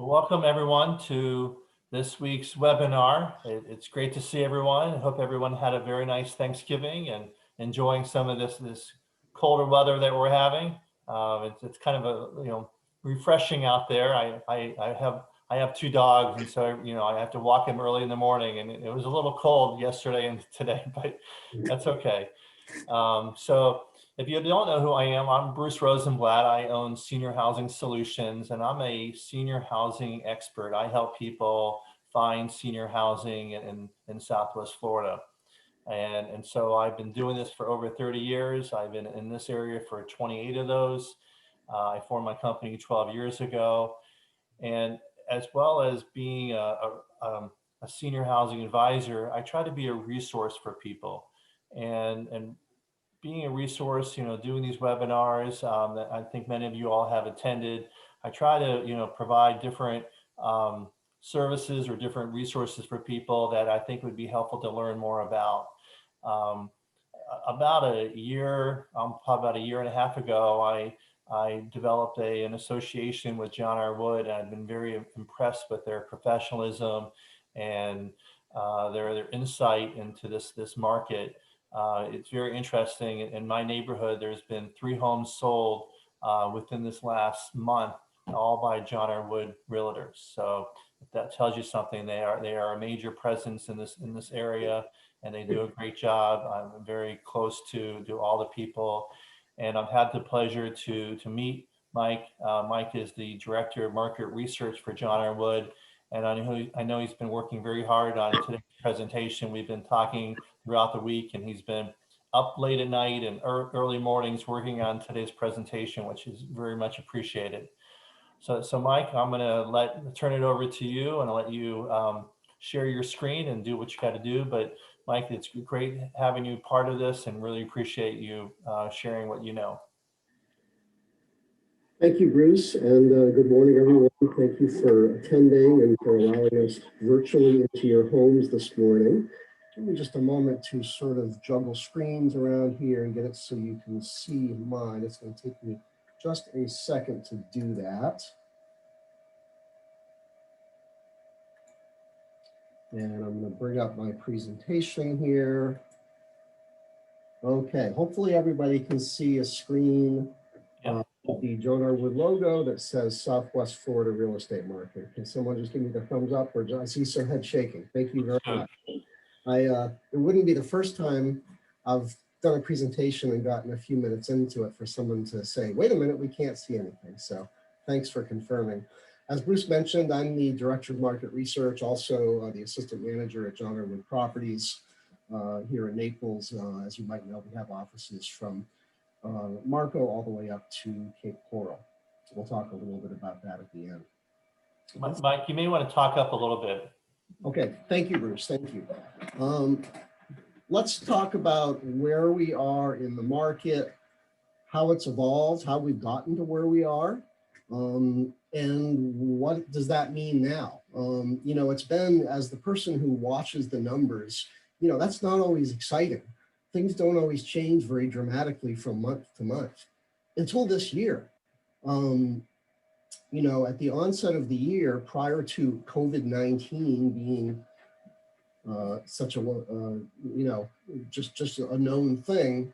Well, welcome everyone to this week's webinar. It's great to see everyone. I hope everyone had a very nice Thanksgiving and enjoying some of this colder weather that we're having. It's kind of a refreshing out there. I have two dogs, and so I have to walk them early in the morning, and it was a little cold yesterday and today, but that's okay. So if you don't know who I am, I'm Bruce Rosenblatt. I own Senior Housing Solutions, and I'm a senior housing expert. I help people find senior housing in Southwest Florida. And so I've been doing this for over 30 years. I've been in this area for 28 of those. I formed my company 12 years ago. And as well as being a senior housing advisor, I try to be a resource for people. And being a resource, doing these webinars that I think many of you all have attended, I try to, provide different services or different resources for people that I think would be helpful to learn more about. Probably about a year and a half ago, I developed an association with John R. Wood, and I've been very impressed with their professionalism and their insight into this market. It's very interesting. In my neighborhood, there's been 3 homes sold within this last month, all by John R. Wood realtors. So if that tells you something, they are a major presence in this area, and they do a great job. I'm very close to all the people, and I've had the pleasure to meet Mike. Mike is the director of market research for John R. Wood, and I know he's been working very hard on today's presentation. We've been talking throughout the week, and he's been up late at night and early mornings working on today's presentation, which is very much appreciated. So Mike, I'm going to turn it over to you and I'll let you share your screen and do what you got to do. But Mike, it's great having you part of this, and really appreciate you sharing what you know. Thank you, Bruce, and good morning, everyone. Thank you for attending and for allowing us virtually into your homes this morning. Give me just a moment to sort of juggle screens around here and get it so you can see mine. It's going to take me just a second to do that. And I'm going to bring up my presentation here. Okay, hopefully everybody can see a screen. The John R. Wood logo that says Southwest Florida real estate market. Can someone just give me the thumbs up? Or I see some head shaking. Thank you very much. It wouldn't be the first time I've done a presentation and gotten a few minutes into it for someone to say, wait a minute, we can't see anything. So thanks for confirming. As Bruce mentioned, I'm the director of market research, also the assistant manager at John R. Wood Properties here in Naples. As you might know, we have offices from Marco all the way up to Cape Coral. So we'll talk a little bit about that at the end. Mike, you may want to talk up a little bit. Okay, thank you, Bruce. Thank you. Let's talk about where we are in the market, how it's evolved, how we've gotten to where we are, and what does that mean now? It's been, as the person who watches the numbers, that's not always exciting. Things don't always change very dramatically from month to month until this year. At the onset of the year, prior to COVID-19 being such a, just a known thing,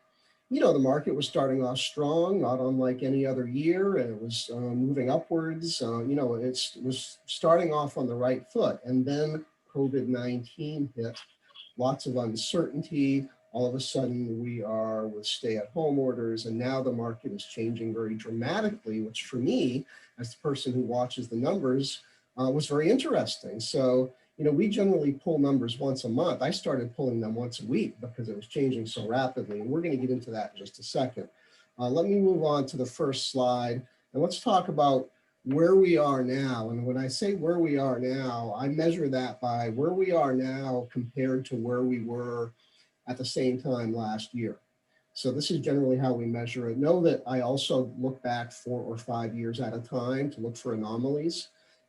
the market was starting off strong, not unlike any other year, and it was moving upwards. It was starting off on the right foot, and then COVID-19 hit, lots of uncertainty. All of a sudden we are with stay-at-home orders, and now the market is changing very dramatically, which for me, as the person who watches the numbers, was very interesting. So, we generally pull numbers once a month. I started pulling them once a week because it was changing so rapidly, and we're going to get into that in just a second. Let me move on to the first slide, and let's talk about where we are now. And when I say where we are now, I measure that by where we are now compared to where we were at the same time last year. So this is generally how we measure it. Know that I also look back 4 or 5 years at a time to look for anomalies.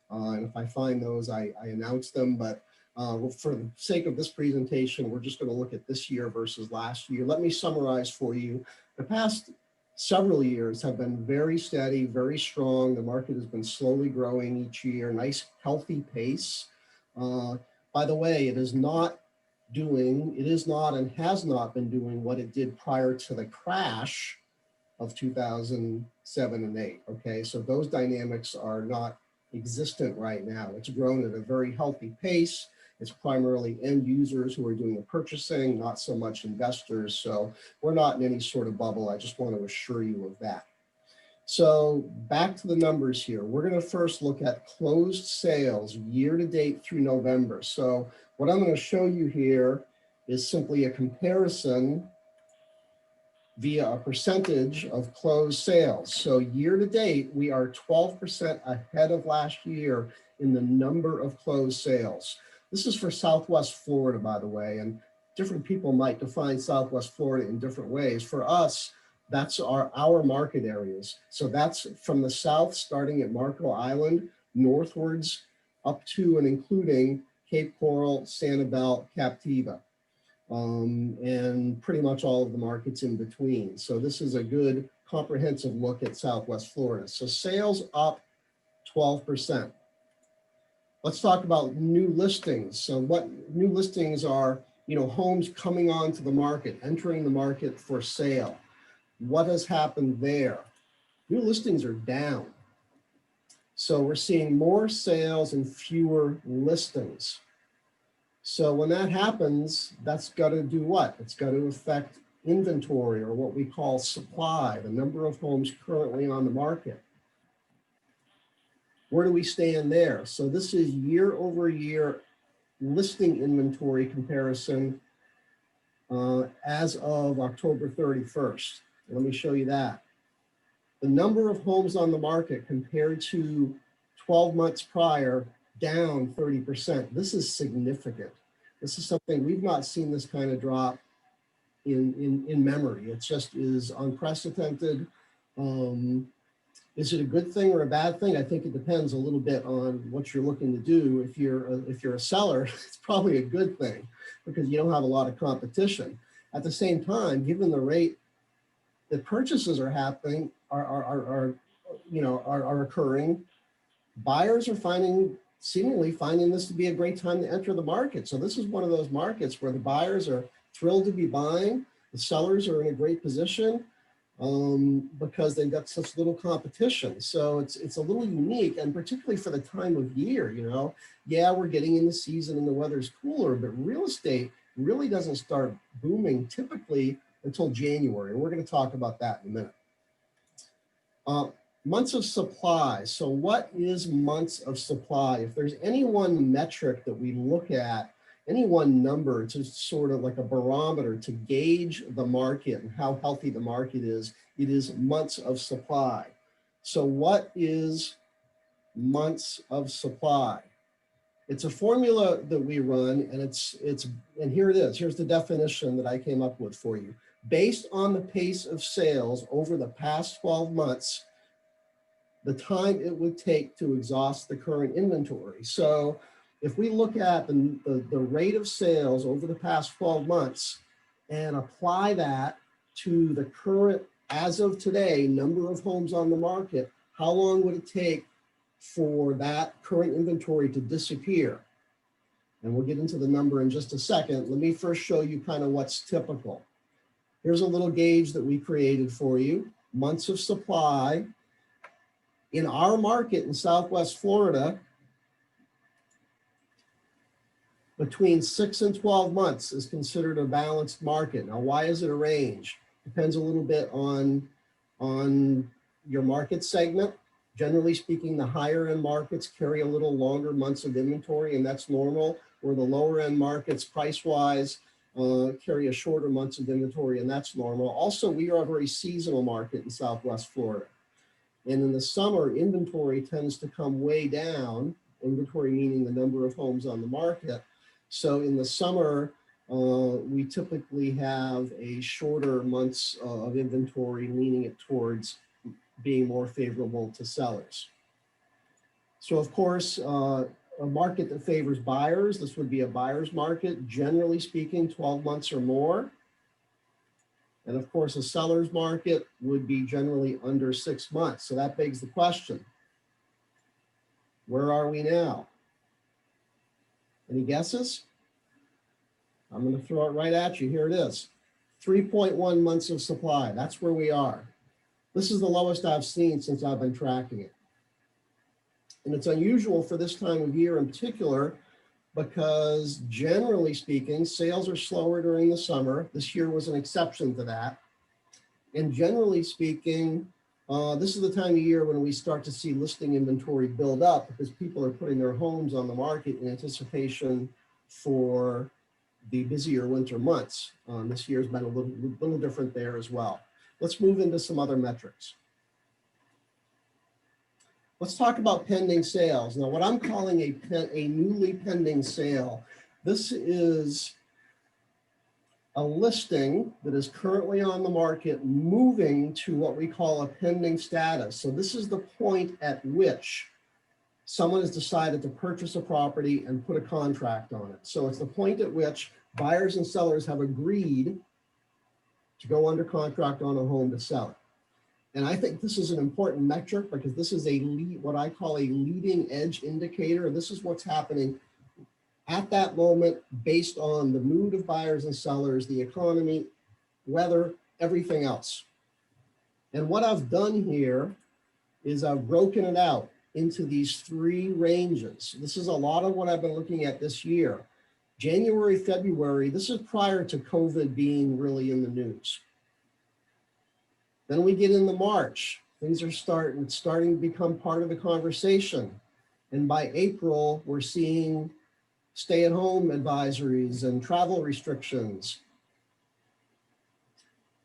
And if I find those, I announce them. But for the sake of this presentation, we're just going to look at this year versus last year. Let me summarize for you. The past several years have been very steady, very strong. The market has been slowly growing each year, nice healthy pace. By the way, it is not and has not been doing what it did prior to the crash of 2007 and 8. Okay, so those dynamics are not existent right now. It's grown at a very healthy pace. It's primarily end users who are doing the purchasing, not so much investors. So we're not in any sort of bubble. I just want to assure you of that. So back to the numbers here. We're going to first look at closed sales year to date through November. So what I'm going to show you here is simply a comparison via a percentage of closed sales. So year to date, we are 12% ahead of last year in the number of closed sales. This is for Southwest Florida, by the way, and different people might define Southwest Florida in different ways. For us, that's our market areas. So that's from the south, starting at Marco Island, northwards up to and including Cape Coral, Sanibel, Captiva. And pretty much all of the markets in between. So this is a good comprehensive look at Southwest Florida. So sales up 12%. Let's talk about new listings. So what new listings are, homes coming onto the market, entering the market for sale. What has happened there? New listings are down. So we're seeing more sales and fewer listings. So when that happens, that's got to do what? It's got to affect inventory, or what we call supply, the number of homes currently on the market. Where do we stand there? So this is year over year listing inventory comparison as of October 31st. Let me show you that. The number of homes on the market compared to 12 months prior, down 30%. This is significant. This is something we've not seen this kind of drop in memory. It just is unprecedented. Is it a good thing or a bad thing? I think it depends a little bit on what you're looking to do. If you're a seller, it's probably a good thing because you don't have a lot of competition. At the same time, given the rate that purchases are happening, are occurring, buyers are seemingly finding this to be a great time to enter the market. So this is one of those markets where the buyers are thrilled to be buying. The sellers are in a great position because they've got such little competition. So it's a little unique, and particularly for the time of year, yeah, we're getting in the season and the weather's cooler, but real estate really doesn't start booming typically until January. And we're going to talk about that in a minute. Months of supply. So what is months of supply? If there's any one metric that we look at, any one number to sort of like a barometer to gauge the market and how healthy the market is, it is months of supply. So what is months of supply? It's a formula that we run, and and here it is. Here's the definition that I came up with for you. Based on the pace of sales over the past 12 months, the time it would take to exhaust the current inventory. So if we look at the rate of sales over the past 12 months and apply that to the current, as of today, number of homes on the market, how long would it take for that current inventory to disappear? And we'll get into the number in just a second. Let me first show you kind of what's typical. Here's a little gauge that we created for you. Months of supply. In our market in Southwest Florida, between 6 and 12 months is considered a balanced market. Now, why is it a range? Depends a little bit on your market segment. Generally speaking, the higher end markets carry a little longer months of inventory, and that's normal, where the lower end markets price-wise carry a shorter months of inventory, and that's normal. Also, we are a very seasonal market in Southwest Florida. And in the summer, inventory tends to come way down, inventory meaning the number of homes on the market. So in the summer, we typically have a shorter months of inventory, leaning it towards being more favorable to sellers. So of course, a market that favors buyers, this would be a buyer's market, generally speaking, 12 months or more. And of course, a seller's market would be generally under 6 months. So that begs the question, where are we now? Any guesses? I'm going to throw it right at you. Here it is. 3.1 months of supply. That's where we are. This is the lowest I've seen since I've been tracking it. And it's unusual for this time of year in particular, because generally speaking, sales are slower during the summer. This year was an exception to that. And generally speaking, this is the time of year when we start to see listing inventory build up because people are putting their homes on the market in anticipation for the busier winter months. This year's been a little different there as well. Let's move into some other metrics. Let's talk about pending sales. Now, what I'm calling a newly pending sale, this is a listing that is currently on the market moving to what we call a pending status. So this is the point at which someone has decided to purchase a property and put a contract on it. So it's the point at which buyers and sellers have agreed to go under contract on a home to sell it. And I think this is an important metric because this is what I call a leading edge indicator. This is what's happening at that moment based on the mood of buyers and sellers, the economy, weather, everything else. And what I've done here is I've broken it out into these 3 ranges. This is a lot of what I've been looking at this year. January, February, this is prior to COVID being really in the news. Then we get into March, things are starting to become part of the conversation. And by April, we're seeing stay-at-home advisories and travel restrictions.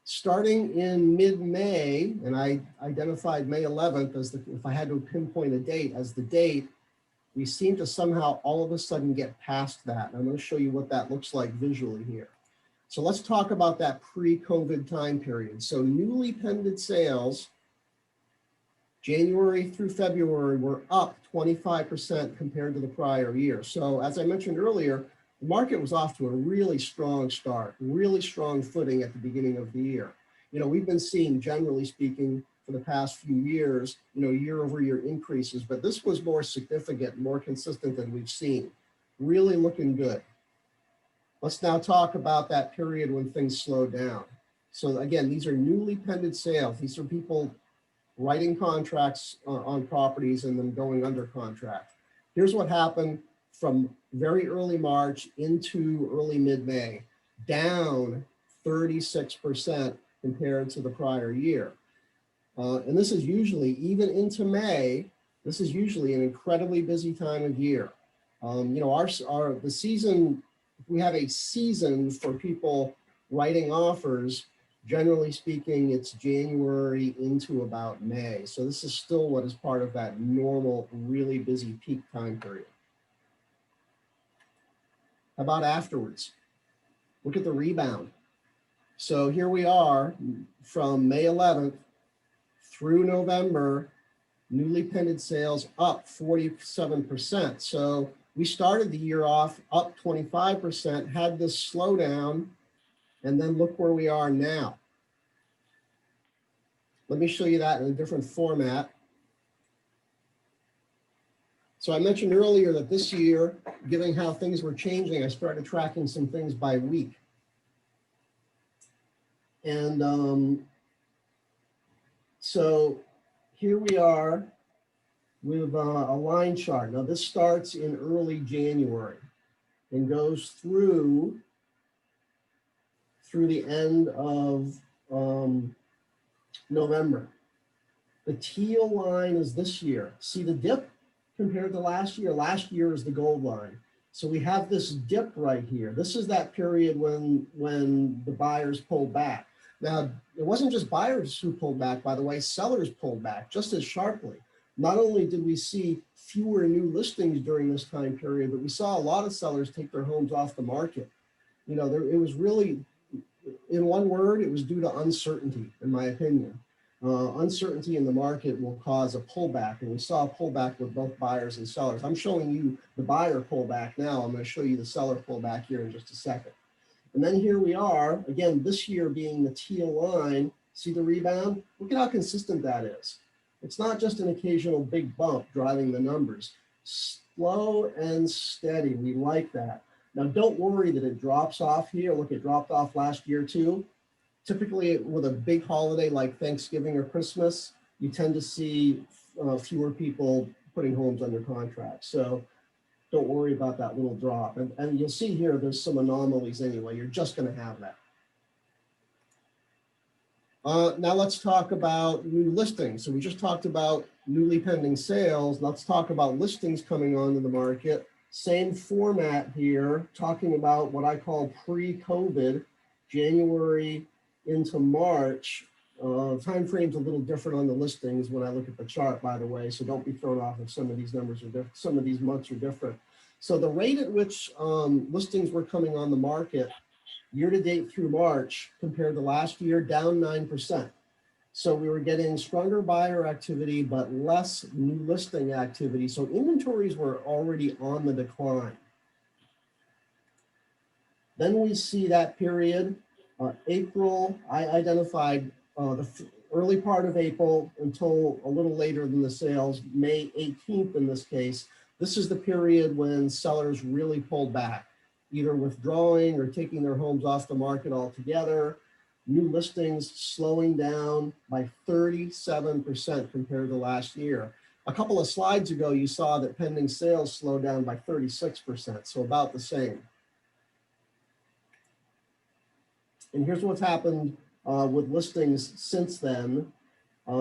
Starting in mid-May, and I identified May 11th as if I had to pinpoint a date as the date, we seem to somehow all of a sudden get past that. And I'm going to show you what that looks like visually here. So let's talk about that pre-COVID time period. So newly pending sales, January through February, were up 25% compared to the prior year. So as I mentioned earlier, the market was off to a really strong start, really strong footing at the beginning of the year. You know, we've been seeing, generally speaking, for the past few years, year-over-year increases, but this was more significant, more consistent than we've seen. Really looking good. Let's now talk about that period when things slowed down. So again, these are newly pending sales. These are people writing contracts on properties and then going under contract. Here's what happened from very early March into early mid-May, down 36% compared to the prior year. And this is usually, even into May, this is usually an incredibly busy time of year. The season, we have a season for people writing offers. Generally speaking, it's January into about May. So this is still what is part of that normal, really busy peak time period. How about afterwards? Look at the rebound. So here we are from May 11th through November, newly pending sales up 47%. So we started the year off up 25%, had this slowdown, and then look where we are now. Let me show you that in a different format. So I mentioned earlier that this year, given how things were changing, I started tracking some things by week. And so here we are with a line chart. Now this starts in early January and goes through the end of November. The teal line is this year. See the dip compared to last year? Last year is the gold line. So we have this dip right here. This is that period when the buyers pulled back. Now, it wasn't just buyers who pulled back, by the way, sellers pulled back just as sharply. Not only did we see fewer new listings during this time period, but we saw a lot of sellers take their homes off the market. You know, it was really, in one word, it was due to uncertainty, in my opinion. Uncertainty in the market will cause a pullback, and we saw a pullback with both buyers and sellers. I'm showing you the buyer pullback now. I'm going to show you the seller pullback here in just a second. And then here we are, again, this year being the teal line. See the rebound? Look at how consistent that is. It's not just an occasional big bump driving the numbers. Slow and steady, we like that. Now don't worry that it drops off here. Look, it dropped off last year too. Typically with a big holiday like Thanksgiving or Christmas, you tend to see fewer people putting homes under contract. So don't worry about that little drop. And you'll see here, there's some anomalies anyway. You're just gonna have that. Now let's talk about new listings. So we just talked about newly pending sales. Let's talk about listings coming onto the market. Same format here, talking about what I call pre-COVID, January into March. Time frame's a little different on the listings when I look at the chart, by the way, so don't be thrown off if some of these numbers are different, some of these months are different. So the rate at which listings were coming on the market year to date through March compared to last year, down 9%. So we were getting stronger buyer activity, but less new listing activity. So inventories were already on the decline. Then we see that period, April, I identified the early part of April until a little later than the sales, May 18th in this case. This is the period when sellers really pulled back, either withdrawing or taking their homes off the market altogether. New listings slowing down by 37% compared to last year. A couple of slides ago, you saw that pending sales slowed down by 36%, so about the same. And here's what's happened with listings since then.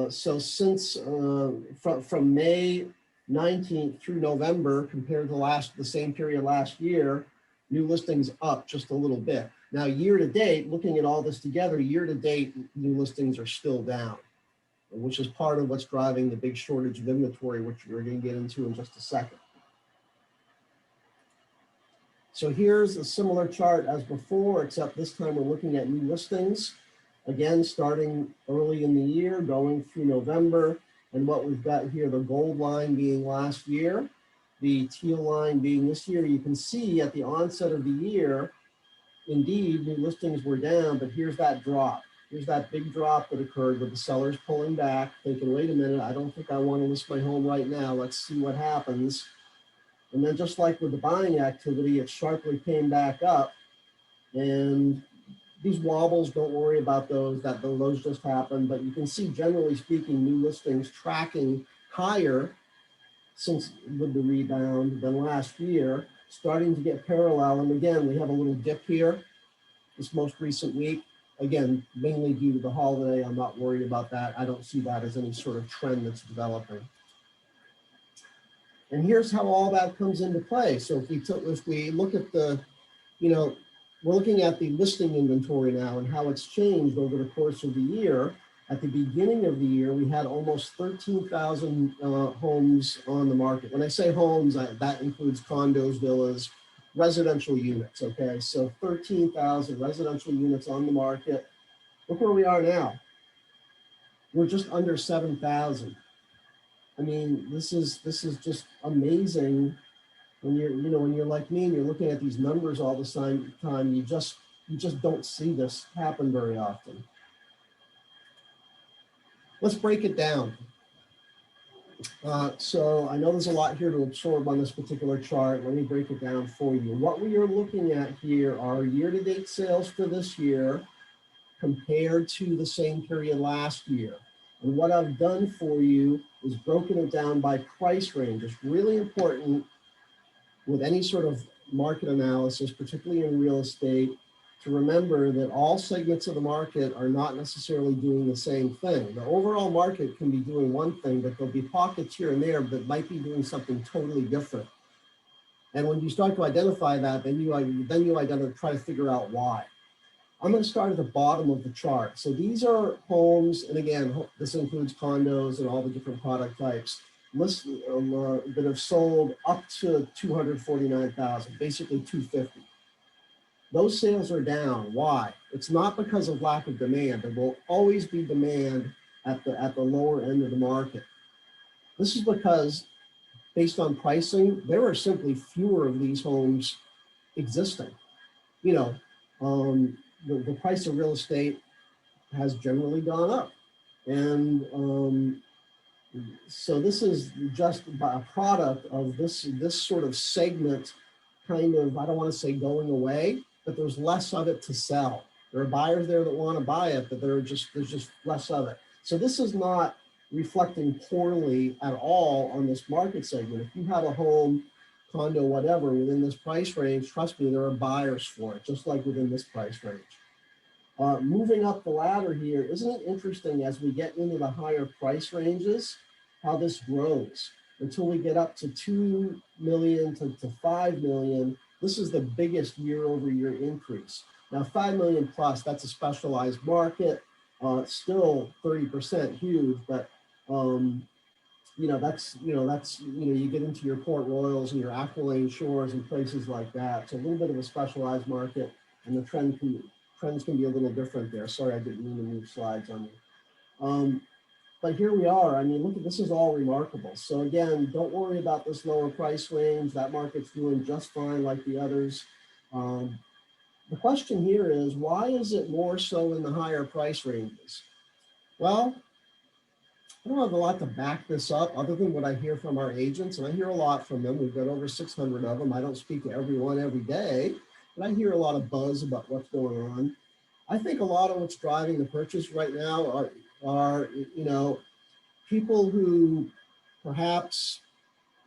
So since from May 19th through November, compared to the same period last year, new listings up just a little bit. Now, year to date, looking at all this together, year to date, new listings are still down, which is part of what's driving the big shortage of inventory, which we're going to get into in just a second. So here's a similar chart as before, except this time we're looking at new listings. Again, starting early in the year, going through November. And what we've got here, the gold line being last year, the teal line being this year. You can see at the onset of the year, indeed, new listings were down, but here's that drop. Here's that big drop that occurred with the sellers pulling back, thinking, wait a minute, I don't think I want to list my home right now. Let's see what happens. And then just like with the buying activity, it sharply came back up. And these wobbles, don't worry about those, those just happened. But you can see, generally speaking, new listings tracking higher since with the rebound than last year, starting to get parallel. And again, we have a little dip here this most recent week. Again, mainly due to the holiday. I'm not worried about that. I don't see that as any sort of trend that's developing. And here's how all that comes into play. So if we look at the, we're looking at the listing inventory now and how it's changed over the course of the year. At the beginning of the year, we had almost 13,000 homes on the market. When I say homes, that includes condos, villas, residential units, okay? So 13,000 residential units on the market. Look where we are now. We're just under 7,000. I mean, this is just amazing. When you're like me and you're looking at these numbers all the time, you just don't see this happen very often. Let's break it down. So I know there's a lot here to absorb on this particular chart. Let me break it down for you. What we are looking at here are year-to-date sales for this year compared to the same period last year. And what I've done for you is broken it down by price range. It's really important with any sort of market analysis, particularly in real estate, to remember that all segments of the market are not necessarily doing the same thing. The overall market can be doing one thing, but there'll be pockets here and there that might be doing something totally different. And when you start to identify that, then you try to figure out why. I'm going to start at the bottom of the chart. So these are homes, and again, this includes condos and all the different product types, that have sold up to 249,000, basically 250. Those sales are down. Why? It's not because of lack of demand. There will always be demand at the lower end of the market. This is because, based on pricing, there are simply fewer of these homes existing. the price of real estate has generally gone up. And so this is just a product of this sort of segment kind of, I don't want to say going away, but there's less of it to sell. There are buyers there that want to buy it, but there's just less of it. So this is not reflecting poorly at all on this market segment. If you have a home, condo, whatever, within this price range, trust me, there are buyers for it, just like within this price range. Moving up the ladder here, isn't it interesting as we get into the higher price ranges, how this grows until we get up to 2 million to 5 million. This is the biggest year-over-year increase. Now 5 million plus, that's a specialized market. Still 30% huge, but you get into your Port Royals and your Aquilane Shores and places like that. It's a little bit of a specialized market, and the trends can be a little different there. Sorry, I didn't mean to move slides on you. But here we are. I mean, look at this, is all remarkable. So again, don't worry about this lower price range. That market's doing just fine like the others. The question here is, why is it more so in the higher price ranges? Well, I don't have a lot to back this up other than what I hear from our agents, and I hear a lot from them. We've got over 600 of them. I don't speak to everyone every day, but I hear a lot of buzz about what's going on. I think a lot of what's driving the purchase right now are people who perhaps,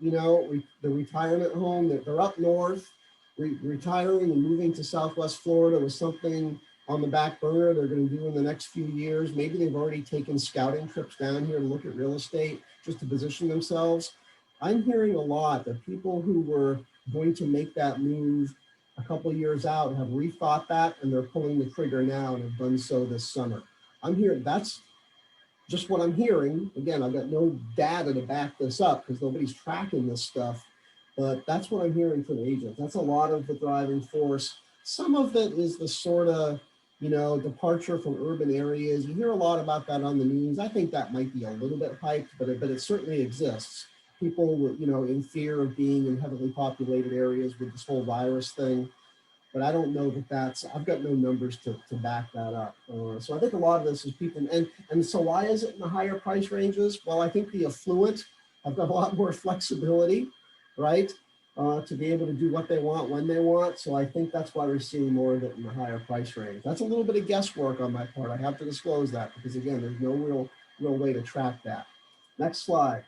the retirement home, that they're up north, retiring and moving to Southwest Florida with something on the back burner they're going to do in the next few years. Maybe they've already taken scouting trips down here to look at real estate just to position themselves. I'm hearing a lot that people who were going to make that move a couple of years out have rethought that, and they're pulling the trigger now and have done so this summer. I'm hearing, that's just what I'm hearing. Again, I've got no data to back this up because nobody's tracking this stuff, but that's what I'm hearing from agents. That's a lot of the driving force. Some of it is the sort of, departure from urban areas. You hear a lot about that on the news. I think that might be a little bit hyped, but it certainly exists. People, in fear of being in heavily populated areas with this whole virus thing. But I don't know that I've got no numbers to back that up. So I think a lot of this is people, and so why is it in the higher price ranges? Well, I think the affluent have got a lot more flexibility, right? To be able to do what they want when they want. So I think that's why we're seeing more of it in the higher price range. That's a little bit of guesswork on my part. I have to disclose that because again, there's no real way to track that. Next slide.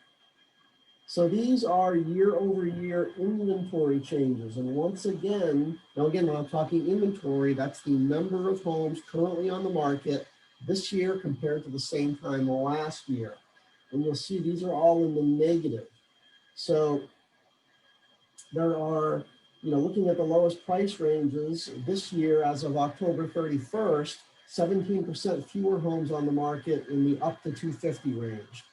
So these are year-over-year inventory changes. And once again, when I'm talking inventory, that's the number of homes currently on the market this year compared to the same time last year. And you'll see these are all in the negative. So there are, looking at the lowest price ranges this year as of October 31st, 17% fewer homes on the market in the up to 250 range.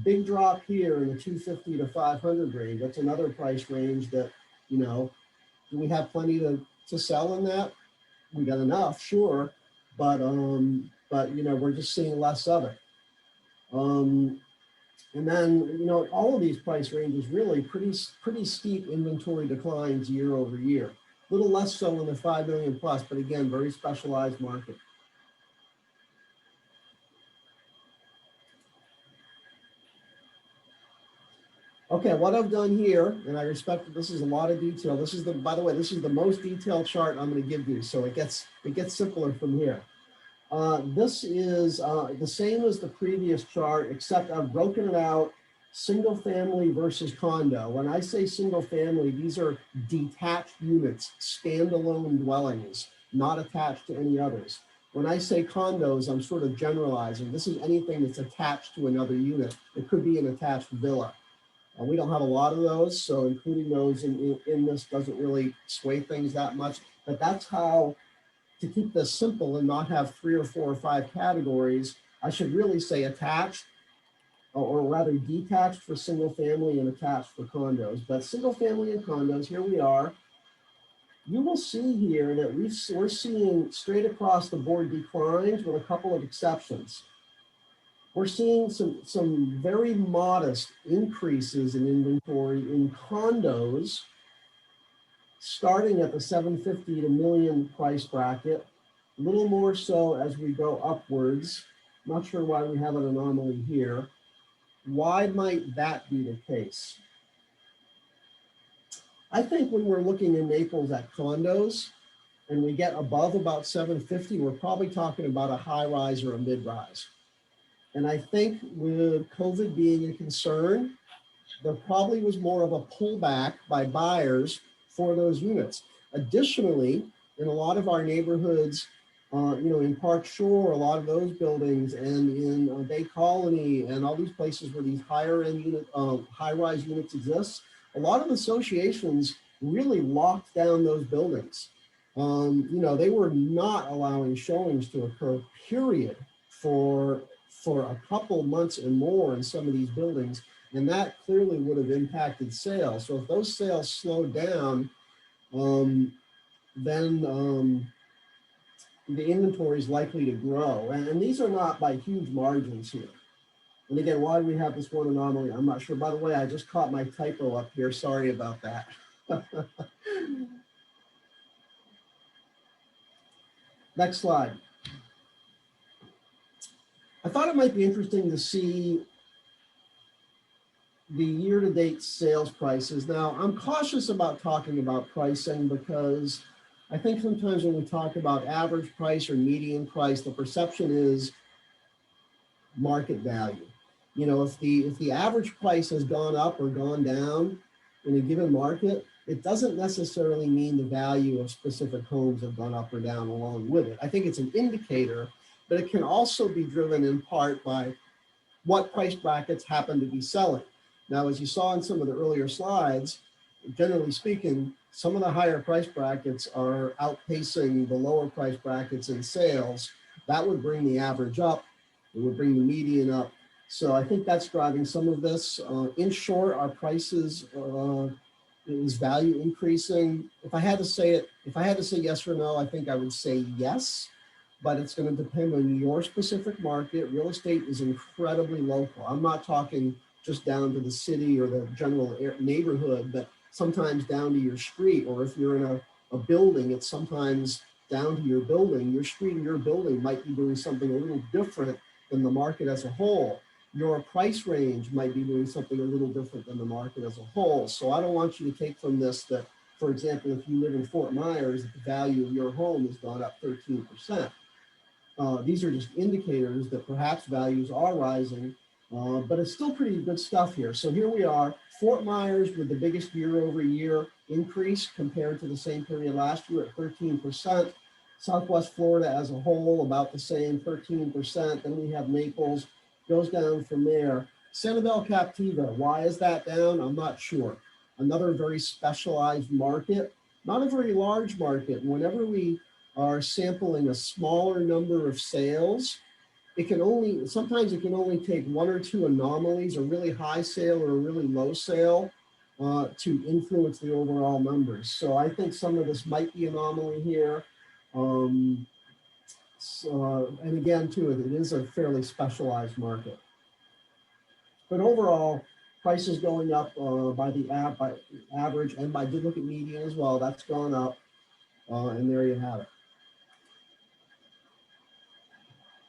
Big drop here in the 250 to 500 range. That's another price range that, do we have plenty to sell in that? We got enough, sure, but we're just seeing less of it. And then, all of these price ranges really pretty steep inventory declines year over year. A little less so in the 5 million plus, but again, very specialized market. Okay, what I've done here, and I respect that this is a lot of detail. This is by the way, this is the most detailed chart I'm going to give you, so it gets simpler from here. This is the same as the previous chart, except I've broken it out single family versus condo. When I say single family, these are detached units, standalone dwellings, not attached to any others. When I say condos, I'm sort of generalizing. This is anything that's attached to another unit. It could be an attached villa. We don't have a lot of those, so including those in this doesn't really sway things that much. But that's how, to keep this simple and not have 3 or 4 or 5 categories, I should really say attached, or rather detached for single family and attached for condos. But single family and condos, here we are. You will see here that we're seeing straight across the board declines with a couple of exceptions. We're seeing some very modest increases in inventory in condos, starting at the 750 to million price bracket, a little more so as we go upwards. Not sure why we have an anomaly here. Why might that be the case? I think when we're looking in Naples at condos and we get above about 750, we're probably talking about a high rise or a mid rise. And I think with COVID being a concern, there probably was more of a pullback by buyers for those units. Additionally, in a lot of our neighborhoods, in Park Shore, a lot of those buildings, and in Bay Colony, and all these places where these higher end unit, high-rise units exist, a lot of associations really locked down those buildings. They were not allowing showings to occur, period, for a couple months and more in some of these buildings. And that clearly would have impacted sales. So if those sales slowed down, then the inventory is likely to grow. And these are not by huge margins here. And again, why do we have this one anomaly? I'm not sure. By the way, I just caught my typo up here. Sorry about that. Next slide. I thought it might be interesting to see the year-to-date sales prices. Now, I'm cautious about talking about pricing because I think sometimes when we talk about average price or median price, the perception is market value. If the average price has gone up or gone down in a given market, it doesn't necessarily mean the value of specific homes have gone up or down along with it. I think it's an indicator, but it can also be driven in part by what price brackets happen to be selling. Now, as you saw in some of the earlier slides, generally speaking, some of the higher price brackets are outpacing the lower price brackets in sales. That would bring the average up. It would bring the median up. So I think that's driving some of this. In short, our prices is value increasing. If I had to say yes or no, I think I would say yes, but it's going to depend on your specific market. Real estate is incredibly local. I'm not talking just down to the city or the general neighborhood, but sometimes down to your street, or if you're in a building, it's sometimes down to your building. Your street and your building might be doing something a little different than the market as a whole. Your price range might be doing something a little different than the market as a whole. So I don't want you to take from this that, for example, if you live in Fort Myers, the value of your home has gone up 13%. These are just indicators that perhaps values are rising, but it's still pretty good stuff here. So here we are, Fort Myers with the biggest year-over-year increase compared to the same period last year at 13%. Southwest Florida as a whole, about the same, 13%. Then we have Naples, goes down from there. Sanibel Captiva, why is that down? I'm not sure. Another very specialized market, not a very large market. Whenever we are sampling a smaller number of sales, sometimes it can only take one or two anomalies, a really high sale or a really low sale, to influence the overall numbers. So I think some of this might be anomaly here. And again, too, it is a fairly specialized market. But overall, prices going up by average, and I did look at median as well. That's gone up, and there you have it.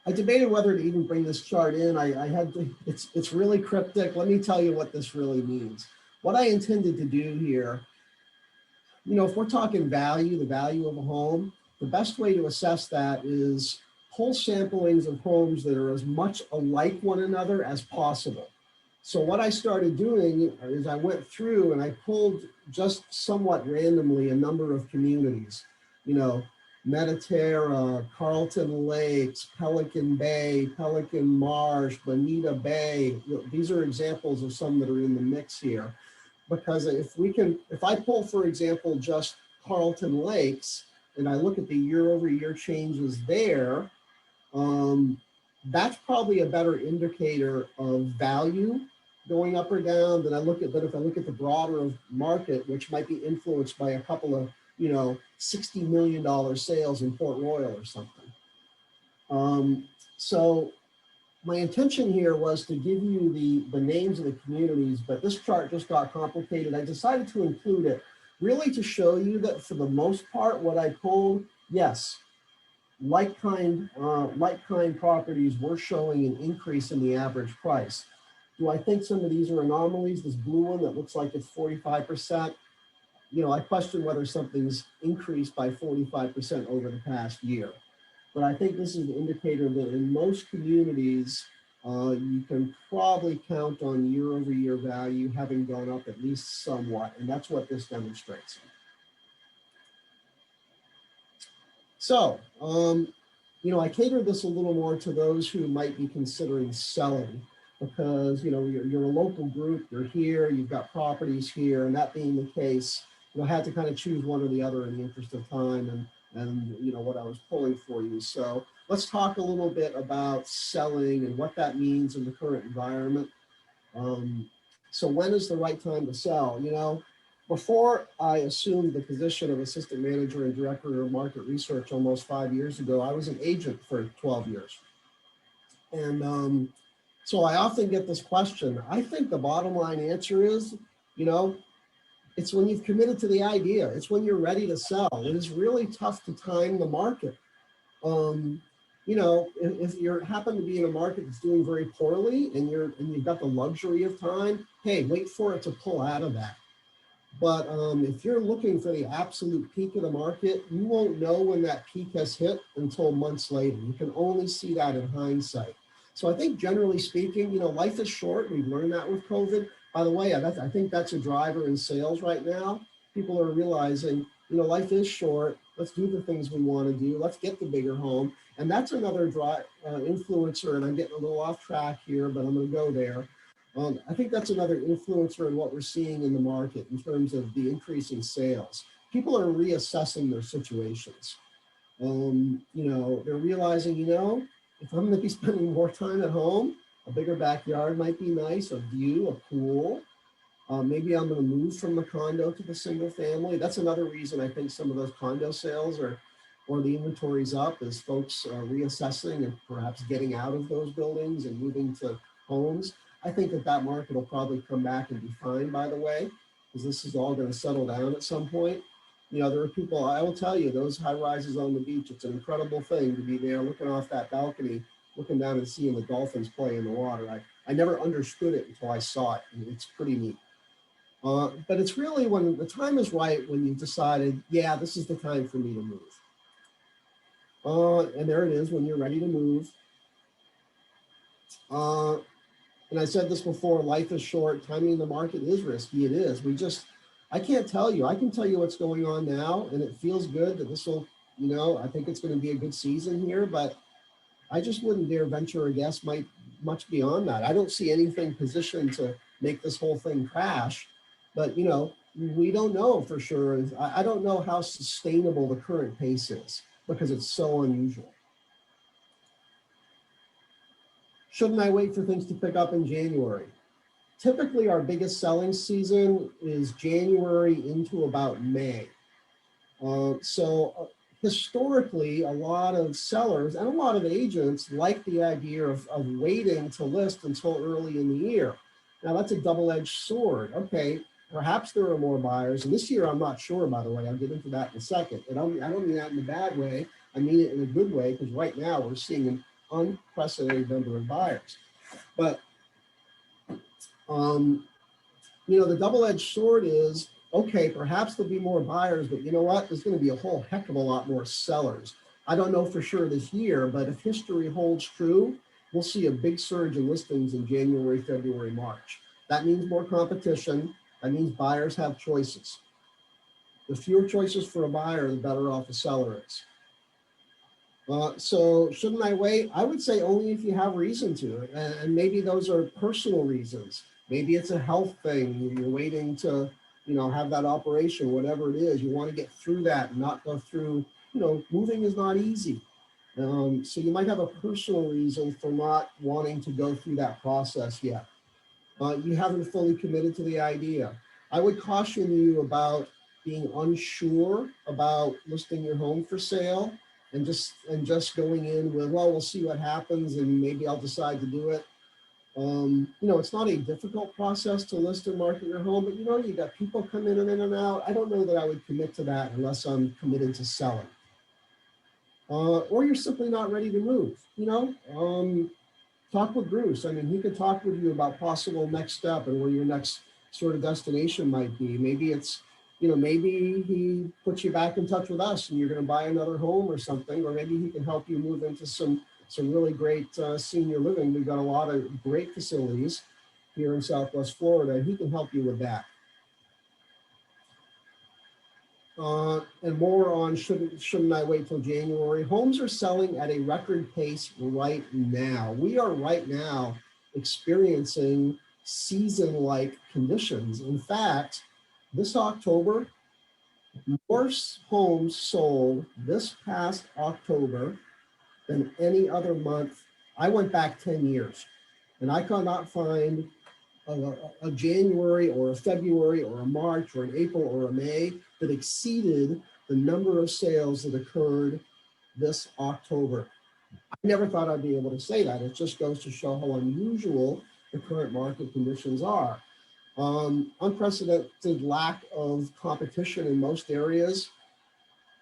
I debated whether to even bring this chart in. It's really cryptic. Let me tell you what this really means. What I intended to do here, if we're talking value, the value of a home, the best way to assess that is pull samplings of homes that are as much alike one another as possible. So what I started doing is I went through and I pulled just somewhat randomly a number of communities, Mediterra, Carlton Lakes, Pelican Bay, Pelican Marsh, Bonita Bay. These are examples of some that are in the mix here. Because if I pull, for example, just Carlton Lakes, and I look at the year-over-year changes there, that's probably a better indicator of value going up or down than if I look at the broader market, which might be influenced by a couple of, $60 million sales in Port Royal or something. So my intention here was to give you the names of the communities, but this chart just got complicated. I decided to include it really to show you that for the most part, what I pulled, yes, like-kind properties were showing an increase in the average price. Do I think some of these are anomalies? This blue one that looks like it's 45%, I question whether something's increased by 45% over the past year. But I think this is an indicator that in most communities, you can probably count on year-over-year value having gone up at least somewhat, and that's what this demonstrates. So, I cater this a little more to those who might be considering selling because, you're a local group, you're here, you've got properties here, and that being the case, I had to kind of choose one or the other in the interest of time and what I was pulling for you. So let's talk a little bit about selling and what that means in the current environment. So when is the right time to sell? Before I assumed the position of assistant manager and director of market research almost 5 years ago, I was an agent for 12 years. And so I often get this question. I think the bottom line answer is, it's when you've committed to the idea. It's when you're ready to sell. It is really tough to time the market. If you happen to be in a market that's doing very poorly and you've got the luxury of time, hey, wait for it to pull out of that. But if you're looking for the absolute peak of the market, you won't know when that peak has hit until months later. You can only see that in hindsight. So I think generally speaking, life is short. We've learned that with COVID. By the way, I think that's a driver in sales right now. People are realizing, life is short. Let's do the things we want to do. Let's get the bigger home. And that's another influencer, and I'm getting a little off track here, but I'm going to go there. I think that's another influencer in what we're seeing in the market in terms of the increasing sales. People are reassessing their situations. They're realizing, if I'm going to be spending more time at home, a bigger backyard might be nice, a view, a pool. Maybe I'm going to move from the condo to the single family. That's another reason I think some of those condo sales or the inventory's up is folks reassessing and perhaps getting out of those buildings and moving to homes. I think that market will probably come back and be fine, by the way, because this is all going to settle down at some point. There are people, I will tell you, those high rises on the beach, it's an incredible thing to be there looking off that balcony, looking down and seeing the dolphins play in the water. I never understood it until I saw it, and it's pretty neat. But it's really when the time is right, when you've decided, yeah, this is the time for me to move. And there it is, when you're ready to move. And I said this before, life is short, timing the market is risky, it is. I can't tell you, I can tell you what's going on now, and it feels good that this will, I think it's going to be a good season here, but I just wouldn't dare venture a guess much beyond that. I don't see anything positioned to make this whole thing crash, but we don't know for sure. I don't know how sustainable the current pace is because it's so unusual. Shouldn't I wait for things to pick up in January? Typically, our biggest selling season is January into about May. So historically, a lot of sellers and a lot of agents like the idea of waiting to list until early in the year. Now, that's a double-edged sword. Okay, perhaps there are more buyers. And this year, I'm not sure, by the way. I'll get into that in a second. And I don't mean that in a bad way. I mean it in a good way, because right now we're seeing an unprecedented number of buyers. But, the double-edged sword is, okay, perhaps there'll be more buyers, but you know what? There's going to be a whole heck of a lot more sellers. I don't know for sure this year, but if history holds true, we'll see a big surge in listings in January, February, March. That means more competition. That means buyers have choices. The fewer choices for a buyer, the better off a seller is. So shouldn't I wait? I would say only if you have reason to, and maybe those are personal reasons. Maybe it's a health thing. You're waiting to, have that operation, whatever it is. You want to get through that and not go through, moving is not easy. So you might have a personal reason for not wanting to go through that process yet. You haven't fully committed to the idea. I would caution you about being unsure about listing your home for sale and just going in with, well, we'll see what happens and maybe I'll decide to do it. It's not a difficult process to list and market your home, but you got people come in and out. I don't know that I would commit to that unless I'm committed to selling. Or you're simply not ready to move, talk with Bruce. I mean, he could talk with you about possible next step and where your next sort of destination might be. Maybe it's, maybe he puts you back in touch with us and you're going to buy another home or something, or maybe he can help you move into some really great senior living. We've got a lot of great facilities here in Southwest Florida, and he can help you with that. And more on shouldn't I wait till January? Homes are selling at a record pace right now. We are right now experiencing season-like conditions. In fact, this October, more homes sold this past October than any other month. I went back 10 years and I could not find a January or a February or a March or an April or a May that exceeded the number of sales that occurred this October. I never thought I'd be able to say that. It just goes to show how unusual the current market conditions are. Unprecedented lack of competition in most areas.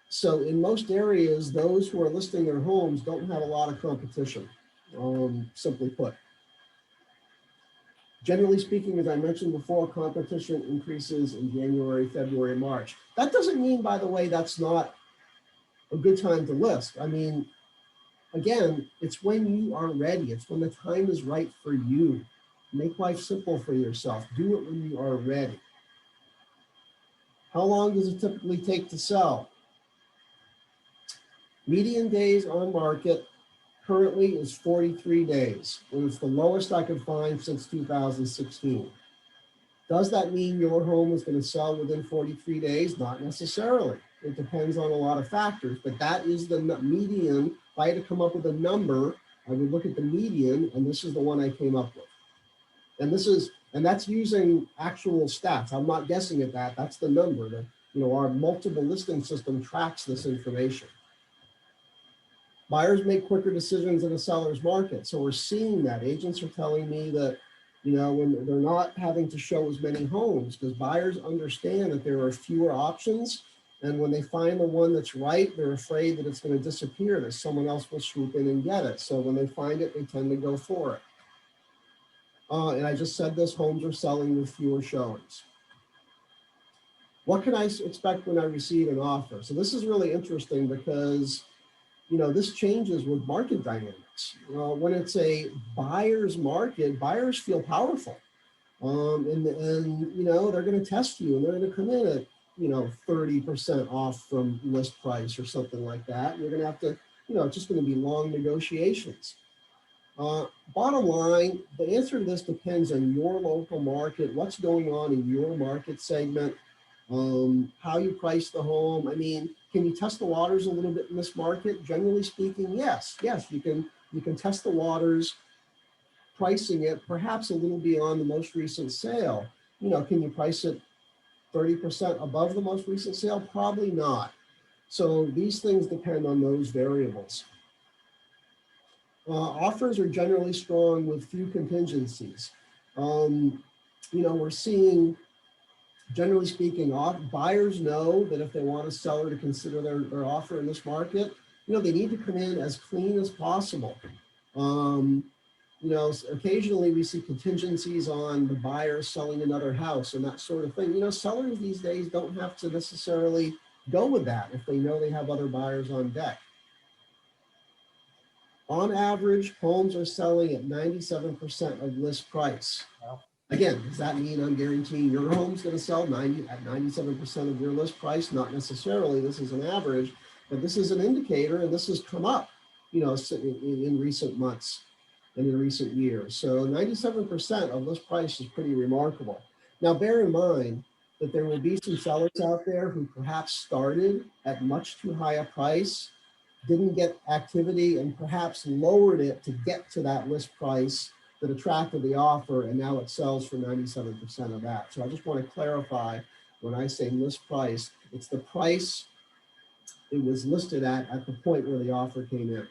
So in most areas, those who are listing their homes don't have a lot of competition, simply put. Generally speaking, as I mentioned before, competition increases in January, February, March. That doesn't mean, by the way, that's not a good time to list. I mean, again, it's when you are ready. It's when the time is right for you. Make life simple for yourself. Do it when you are ready. How long does it typically take to sell? Median days on market currently is 43 days. It was the lowest I could find since 2016. Does that mean your home is going to sell within 43 days? Not necessarily. It depends on a lot of factors, but that is the median. If I had to come up with a number, I would look at the median, and this is the one I came up with. And that's using actual stats. I'm not guessing at that. That's the number. Our multiple listing system tracks this information. Buyers make quicker decisions in a seller's market. So we're seeing that. Agents are telling me that, when they're not having to show as many homes, because buyers understand that there are fewer options. And when they find the one that's right, they're afraid that it's going to disappear, that someone else will swoop in and get it. So when they find it, they tend to go for it. And I just said this, homes are selling with fewer showings. What can I expect when I receive an offer? So this is really interesting because this changes with market dynamics. When it's a buyer's market, buyers feel powerful. And they're going to test you and they're going to come in at, 30% off from list price or something like that. You're going to have to, it's just going to be long negotiations. Bottom line, the answer to this depends on your local market, what's going on in your market segment, how you price the home. I mean, can you test the waters a little bit in this market? Generally speaking, yes, you can test the waters, pricing it perhaps a little beyond the most recent sale. Can you price it 30% above the most recent sale? Probably not. So these things depend on those variables. Offers are generally strong with few contingencies. We're seeing, generally speaking, buyers know that if they want a seller to consider their offer in this market, they need to come in as clean as possible. Occasionally we see contingencies on the buyer selling another house and that sort of thing. Sellers these days don't have to necessarily go with that if they know they have other buyers on deck. On average, homes are selling at 97% of list price. Wow. Again, does that mean I'm guaranteeing your home's going to sell at 97% of your list price? Not necessarily. This is an average, but this is an indicator, and this has come up, in recent months and in recent years. So 97% of list price is pretty remarkable. Now, bear in mind that there will be some sellers out there who perhaps started at much too high a price, didn't get activity, and perhaps lowered it to get to that list price that attracted the offer, and now it sells for 97% of that. So I just want to clarify, when I say list price, it's the price it was listed at the point where the offer came in.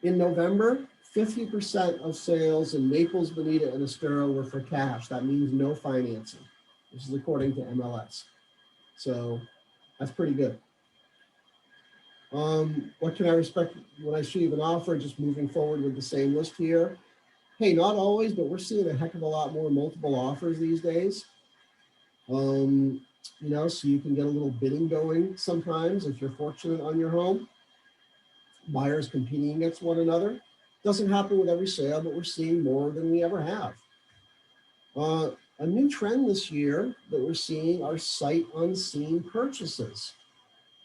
In November, 50% of sales in Naples, Bonita, and ESTERO were for cash. That means no financing. This is according to MLS. So that's pretty good. What can I expect when I receive an offer? Just moving forward with the same list here. Hey, not always, but we're seeing a heck of a lot more multiple offers these days. You know, so you can get a little bidding going sometimes if you're fortunate on your home. Buyers competing against one another. Doesn't happen with every sale, but we're seeing more than we ever have. A new trend this year that we're seeing are sight unseen purchases.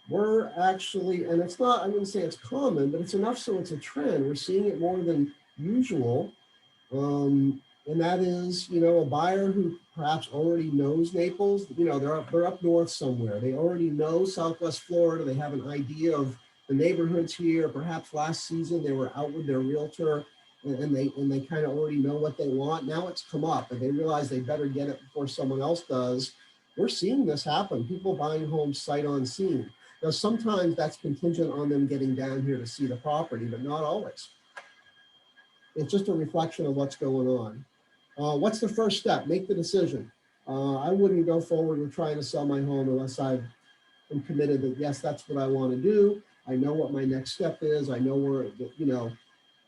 We're actually, and it's not, I wouldn't say it's common, but it's enough so it's a trend. We're seeing it more than usual. And that is, you know, a buyer who perhaps already knows Naples, you know, they're up north somewhere. They already know Southwest Florida. They have an idea of the neighborhoods here. Perhaps last season they were out with their realtor and they kind of already know what they want. Now it's come up and they realize they better get it before someone else does. We're seeing this happen. People buying homes sight unseen. Now, sometimes that's contingent on them getting down here to see the property, but not always. It's just a reflection of what's going on. What's the first step? Make the decision. I wouldn't go forward with trying to sell my home unless I'm committed that, yes, that's what I want to do. I know what my next step is. I know where, you know,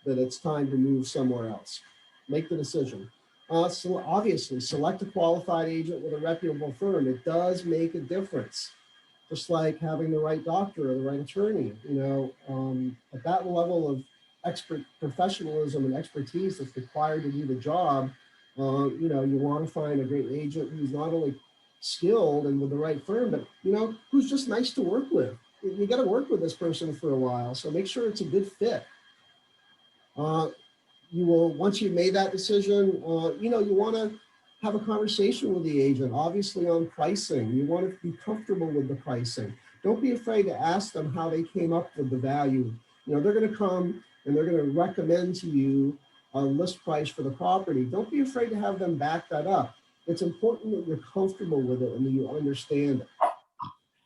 that it's time to move somewhere else. Make the decision. So obviously, select a qualified agent with a reputable firm. It does make a difference. Just like having the right doctor or the right attorney, you know, at that level of expert professionalism and expertise that's required to do the job, you know, you want to find a great agent who's not only skilled and with the right firm, but, you know, who's just nice to work with. You got to work with this person for a while, so make sure it's a good fit. You will, once you've made that decision, you know, you want to have a conversation with the agent, obviously on pricing. You want to be comfortable with the pricing. Don't be afraid to ask them how they came up with the value. You know, they're going to come and they're going to recommend to you a list price for the property. Don't be afraid to have them back that up. It's important that you're comfortable with it and that you understand it.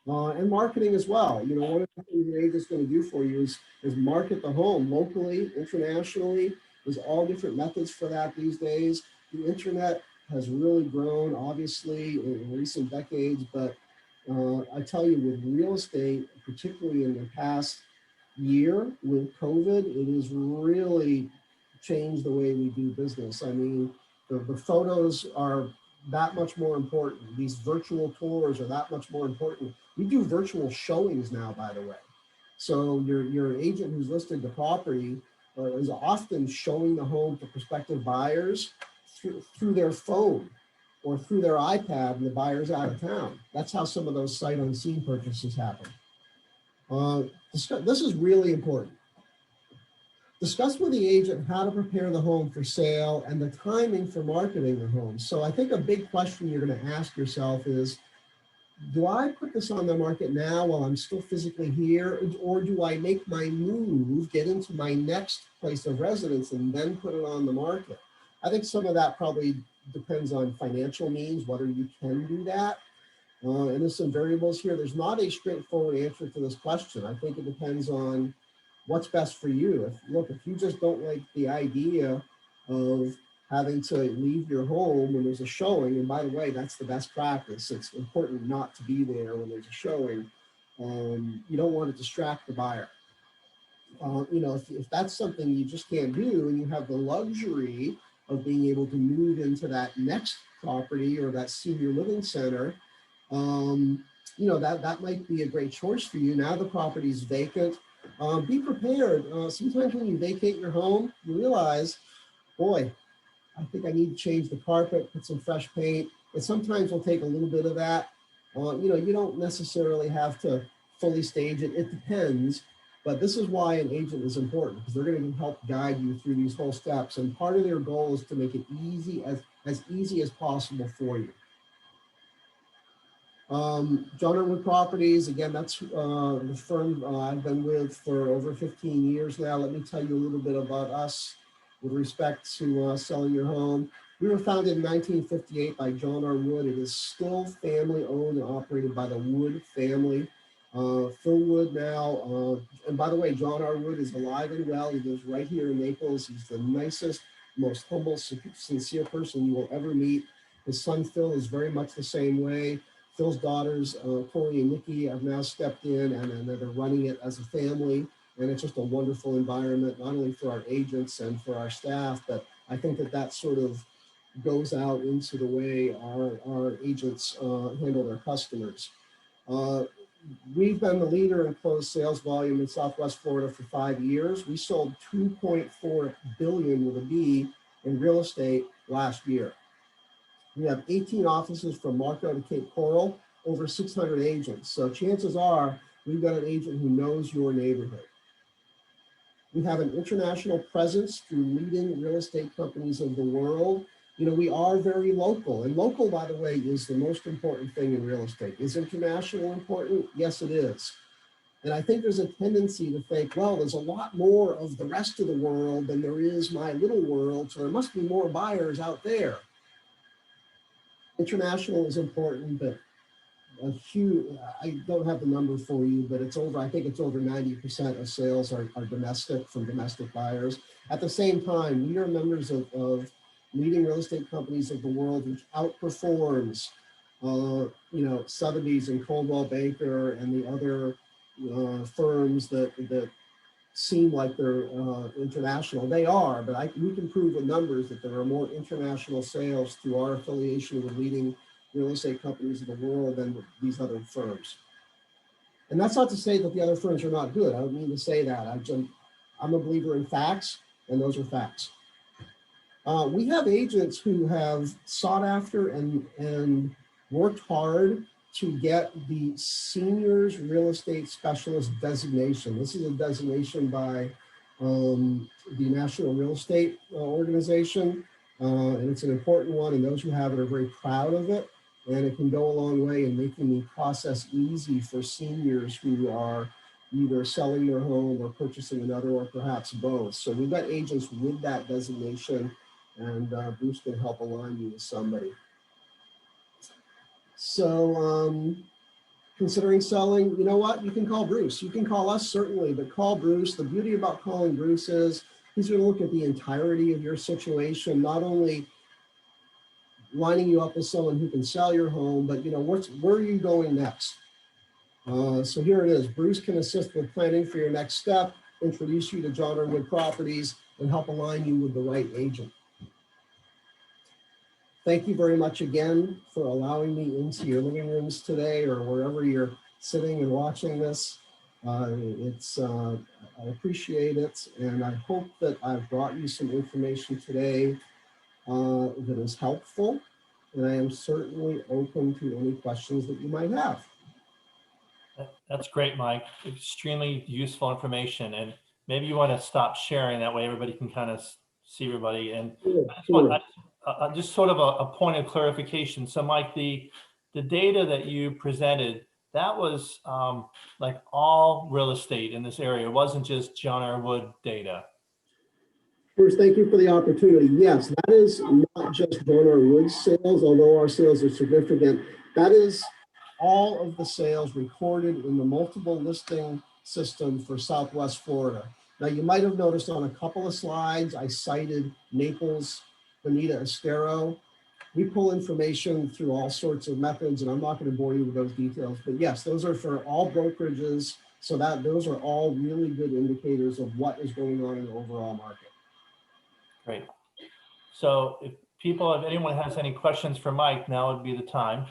And marketing as well. You know, one of the things your agent's going to do for you is market the home locally, internationally. There's all different methods for that these days. The internet has really grown, obviously, in recent decades, but I tell you, with real estate, particularly in the past year with COVID, it has really changed the way we do business. I mean, the photos are that much more important. These virtual tours are that much more important. We do virtual showings now, by the way. So your agent who's listed the property is often showing the home to prospective buyers through their phone or through their iPad, and the buyer's out of town. That's how some of those sight unseen purchases happen. This is really important. Discuss with the agent how to prepare the home for sale and the timing for marketing the home. So I think a big question you're going to ask yourself is, do I put this on the market now while I'm still physically here, or do I make my move, get into my next place of residence, and then put it on the market? I think some of that probably depends on financial means, whether you can do that. And there's some variables here. There's not a straightforward answer to this question. I think it depends on what's best for you. If you just don't like the idea of having to leave your home when there's a showing, and by the way, that's the best practice. It's important not to be there when there's a showing. You don't want to distract the buyer. You know, if that's something you just can't do, and you have the luxury of being able to move into that next property or that senior living center, you know, that might be a great choice for you. Now the property's vacant. Be prepared. Sometimes when you vacate your home, you realize, boy, I think I need to change the carpet, put some fresh paint. It sometimes will take a little bit of that. You know, you don't necessarily have to fully stage it. It depends. But this is why an agent is important, because they're going to help guide you through these whole steps. And part of their goal is to make it as easy as possible for you. John Underwood Properties, again, that's the firm I've been with for over 15 years now. Let me tell you a little bit about us with respect to selling your home. We were founded in 1958 by John R. Wood. It is still family owned and operated by the Wood family. Phil Wood now, and by the way, John R. Wood is alive and well. He lives right here in Naples. He's the nicest, most humble, sincere person you will ever meet. His son Phil is very much the same way. Phil's daughters, Corey and Nikki, have now stepped in and they're running it as a family. And it's just a wonderful environment, not only for our agents and for our staff, but I think that that sort of goes out into the way our agents handle their customers. We've been the leader in closed sales volume in Southwest Florida for 5 years. We sold 2.4 billion with a B in real estate last year. We have 18 offices from Marco to Cape Coral, over 600 agents. So chances are we've got an agent who knows your neighborhood. We have an international presence through leading real estate companies of the world. You know, we are very local, and local, by the way, is the most important thing in real estate. Is international important? Yes, it is. And I think there's a tendency to think, well, there's a lot more of the rest of the world than there is my little world, so there must be more buyers out there. International is important, but a huge, I don't have the number for you, but it's over, I think it's over 90% of sales are domestic, from domestic buyers. At the same time, we are members of leading real estate companies of the world, which outperforms, you know, Sotheby's and Coldwell Banker and the other firms that seem like they're international. They are, but we can prove with numbers that there are more international sales through our affiliation with leading real estate companies of the world than with these other firms. And that's not to say that the other firms are not good. I don't mean to say that. I'm a believer in facts, and those are facts. We have agents who have sought after and worked hard to get the Seniors Real Estate Specialist designation. This is a designation by the National Real Estate Organization, and it's an important one, and those who have it are very proud of it, and it can go a long way in making the process easy for seniors who are either selling their home or purchasing another, or perhaps both. So we've got agents with that designation, and Bruce can help align you with somebody. So considering selling, you know what? You can call Bruce. You can call us, certainly, but call Bruce. The beauty about calling Bruce is he's going to look at the entirety of your situation, not only lining you up with someone who can sell your home, but, you know, where are you going next? So here it is. Bruce can assist with planning for your next step, introduce you to John R. Wood Properties, and help align you with the right agent. Thank you very much again for allowing me into your living rooms today, or wherever you're sitting and watching this. I appreciate it, and I hope that I've brought you some information today that is helpful, and I am certainly open to any questions that you might have. That's great, Mike. Extremely useful information, and maybe you want to stop sharing, that way everybody can kind of see everybody. And Sure. just sort of a point of clarification. So Mike, the data that you presented, that was like all real estate in this area. It wasn't just John R. Wood data. First, thank you for the opportunity. Yes, that is not just John R. Wood sales, although our sales are significant. That is all of the sales recorded in the multiple listing system for Southwest Florida. Now, you might have noticed on a couple of slides, I cited Naples, BONITA, ESTERO. We pull information through all sorts of methods, and I'm not going to bore you with those details, but yes, those are for all brokerages. So that those are all really good indicators of what is going on in the overall market. Great. So if anyone has any questions for Mike, now would be the time.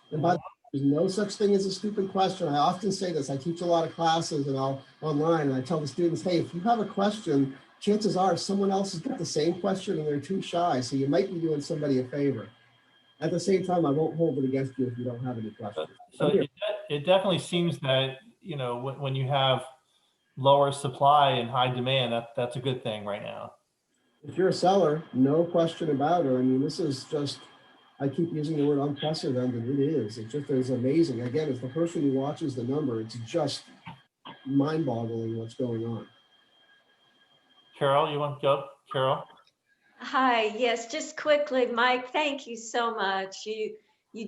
And by the way, there's no such thing as a stupid question. I often say this. I teach a lot of classes and online, and I tell the students, hey, if you have a question, chances are someone else has got the same question and they're too shy. So you might be doing somebody a favor. At the same time, I won't hold it against you if you don't have any questions. So it definitely seems that, you know, when you have lower supply and high demand, that's a good thing right now. If you're a seller, no question about it. I mean, this is just, I keep using the word unprecedented. It is. It just is amazing. Again, as the person who watches the number, it's just mind-boggling what's going on. Carol, you want to go? Carol? Hi, yes, just quickly, Mike, thank you so much. You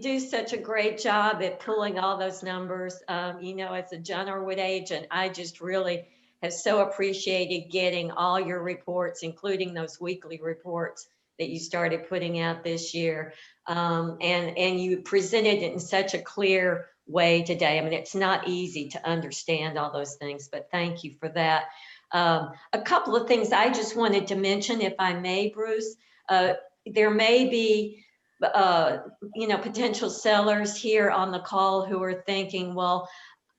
do such a great job at pulling all those numbers. As a John Arwood agent, I just really have so appreciated getting all your reports, including those weekly reports that you started putting out this year. And you presented it in such a clear way today. I mean, it's not easy to understand all those things, but thank you for that. A couple of things I just wanted to mention, if I may, Bruce. Uh, there may be, uh, potential sellers here on the call who are thinking, well,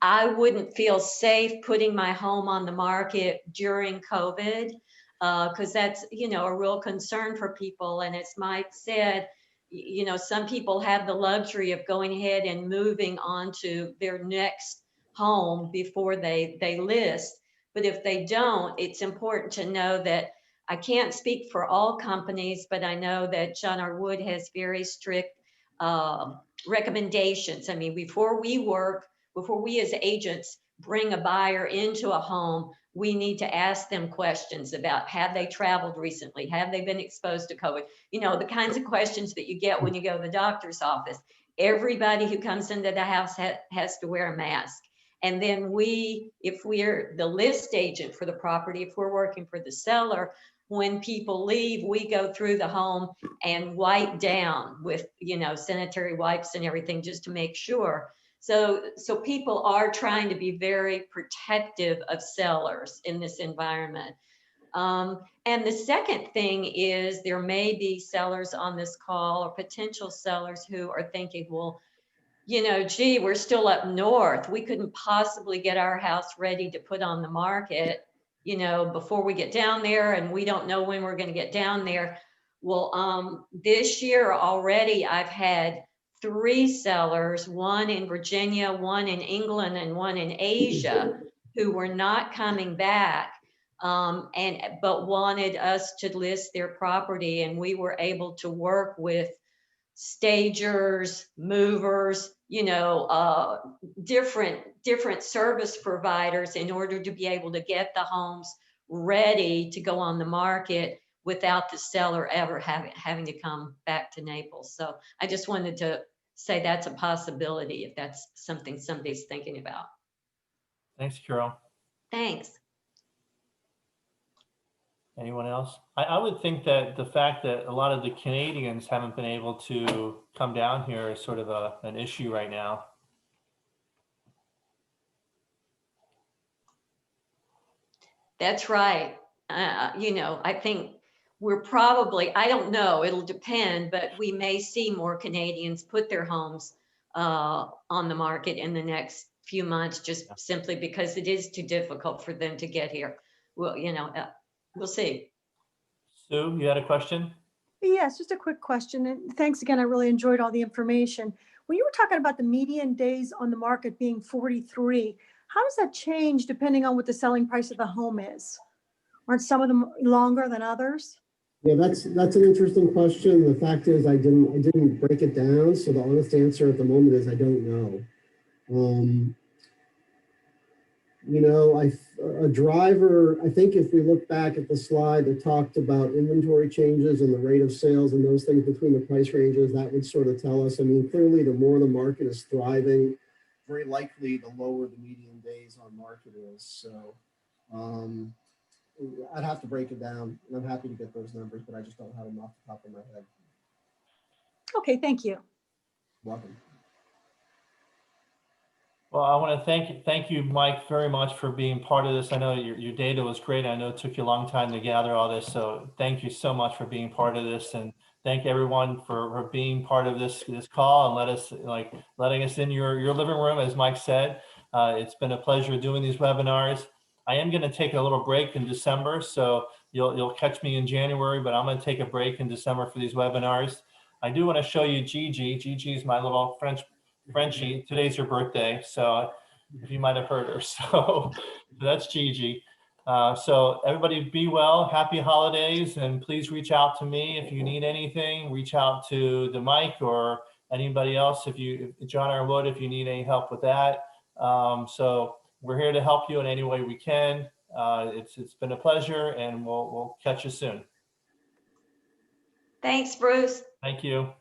I wouldn't feel safe putting my home on the market during COVID, because that's, a real concern for people. And as Mike said, some people have the luxury of going ahead and moving on to their next home before they list. But if they don't, it's important to know that I can't speak for all companies, but I know that John R. Wood has very strict recommendations. I mean, before we as agents bring a buyer into a home, we need to ask them questions about, have they traveled recently? Have they been exposed to COVID? The kinds of questions that you get when you go to the doctor's office. Everybody who comes into the house has to wear a mask. And then if we're the list agent for the property, if we're working for the seller, when people leave, we go through the home and wipe down with, sanitary wipes and everything just to make sure. So people are trying to be very protective of sellers in this environment. And the second thing is there may be sellers on this call or potential sellers who are thinking, well, gee, we're still up north. We couldn't possibly get our house ready to put on the market, before we get down there, and we don't know when we're going to get down there. Well, this year already, I've had 3 sellers, one in Virginia, one in England, and one in Asia, who were not coming back, but wanted us to list their property, and we were able to work with stagers, movers, different service providers in order to be able to get the homes ready to go on the market without the seller ever having to come back to Naples. So I just wanted to say that's a possibility if that's something somebody's thinking about. Thanks, Carol. Thanks. Anyone else? I would think that the fact that a lot of the Canadians haven't been able to come down here is sort of an issue right now. That's right. I think we're probably, I don't know, it'll depend, but we may see more Canadians put their homes on the market in the next few months, just simply because it is too difficult for them to get here. Well, we'll see. Sue, you had a question? Yes, just a quick question. And thanks again. I really enjoyed all the information. When you were talking about the median days on the market being 43, how does that change depending on what the selling price of the home is? Aren't some of them longer than others? Yeah, that's an interesting question. The fact is, I didn't break it down, so the honest answer at the moment is I don't know. A driver, I think if we look back at the slide that talked about inventory changes and the rate of sales and those things between the price ranges, that would sort of tell us. I mean, clearly, the more the market is thriving, very likely the lower the median days on market is. So I'd have to break it down, and I'm happy to get those numbers, but I just don't have them off the top of my head. Okay, thank you. Welcome. Well, I want to thank you, Mike, very much for being part of this. I know your data was great. I know it took you a long time to gather all this. So thank you so much for being part of this, and thank everyone for being part of this call and letting us in your living room, as Mike said. It's been a pleasure doing these webinars. I am going to take a little break in December, so you'll catch me in January, but I'm going to take a break in December for these webinars. I do want to show you Gigi. Gigi is my little Frenchie. Today's her birthday, so if you might have heard her. So that's Gigi. So everybody be well, happy holidays, and please reach out to me if you need anything. Reach out to the Mike or anybody else if John R. Wood, if you need any help with that. So we're here to help you in any way we can. It's been a pleasure, and we'll catch you soon. Thanks, Bruce. Thank you.